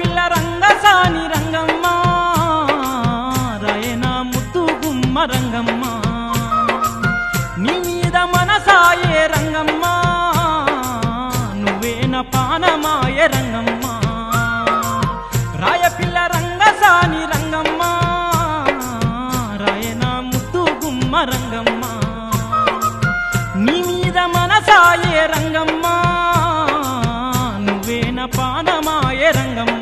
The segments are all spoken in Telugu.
రాయపిల్ల రంగసాని రంగమ్మ రాయన ముద్దు గుమ్మ రంగమ్మ నీ మీద మనసాయే రంగమ్మ నువ్వేన పానమాయే రంగమ్మ రాయపిల్ల రంగసాని రంగమ్మ రాయన ముద్దు గుమ్మ రంగమ్మ నీ మీద మనసాయే రంగమ్మ నువ్వేన పానమాయే రంగమ్మ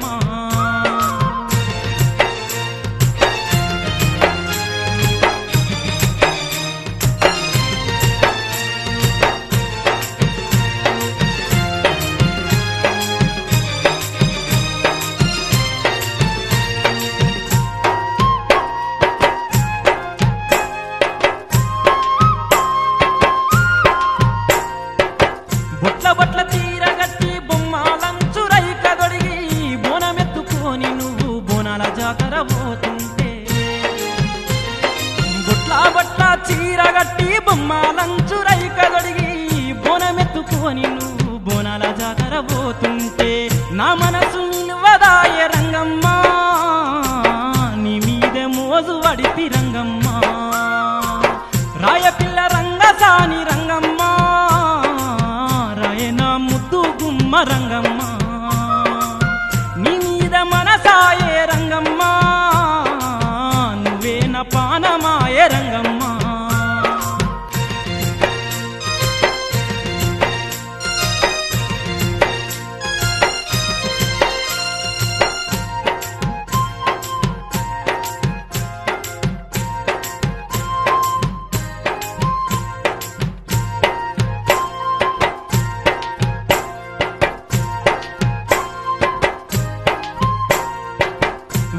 బొట్ల బొట్ల తీరగట్టి బొమ్మాలంచురై కదొడిగి బోనమెత్తుకొని నువ్వు బోనాల జాతర పోతుంటే బొట్ల బొట్ల చీరగట్టి బొమ్మాలంచురై కదొడిగి బోనమెత్తుకొని నువ్వు బోనాల జాతర పోతుంటే నా మనసు నిలువదాయ రంగమ్మ నీ మీదే మోజు వడిపి రంగమ్మ రాయపిల్ల రంగసాని రంగమ్మ రాయన ముద్దు గుమ్మ రంగమ్మ నీ మీద మనసాయే రంగమ్మ నువ్వేన పానమాయే రంగమ్మ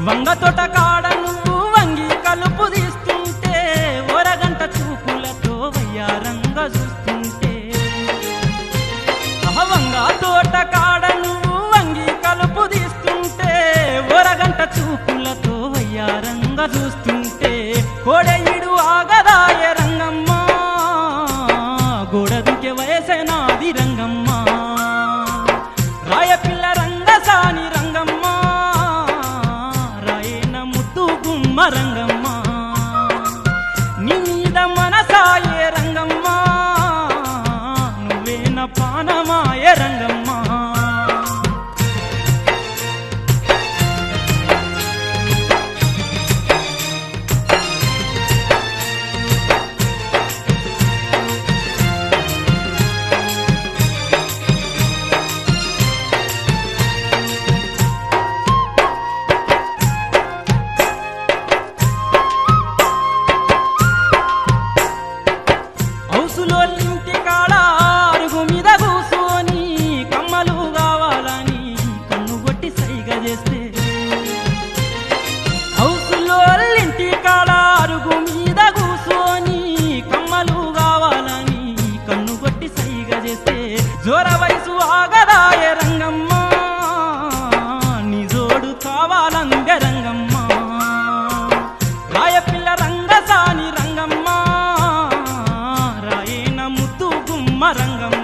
వంగ తోట కాడ నువ్వు వంగి కలుపు తీస్తుంటే ఓరగంట చూపులతో వయ్యారంగా చూస్తుంటే వంగ తోట కాడ నువ్వు వంగి కలుపు తీస్తుంటే ఓరగంట చూపులతో వయ్యారంగా చూస్తుంటే కోడెయిడు ఆగదాయ రంగమ్మ గోడదుకే వయసనాది రంగమ్మ రాయపిల్ల రంగసాని రంగమ్మ రంగమ్మ నీ మీద మనసాయే రంగమ్మ నువ్వేన పానమాయే రంగమ్మ హౌసులోళ్ళింటి కాడ అరుగు మీద కూసోని కమ్మలు కావాలని కన్ను కొట్టి సైగ చేస్తే హౌసులోళ్ళింటి కాడ అరుగు మీద కూసోని కమ్మలు కావాలని కన్ను కొట్టి సైగ చేస్తే జోర వయసు ఆగదాయ రంగమ్మ నీ జోడు కావాలందే రంగమ్మ రాయపిల్ల రంగసాని రంగమ్మ రాయన ముద్దు గుమ్మ రంగమ్మ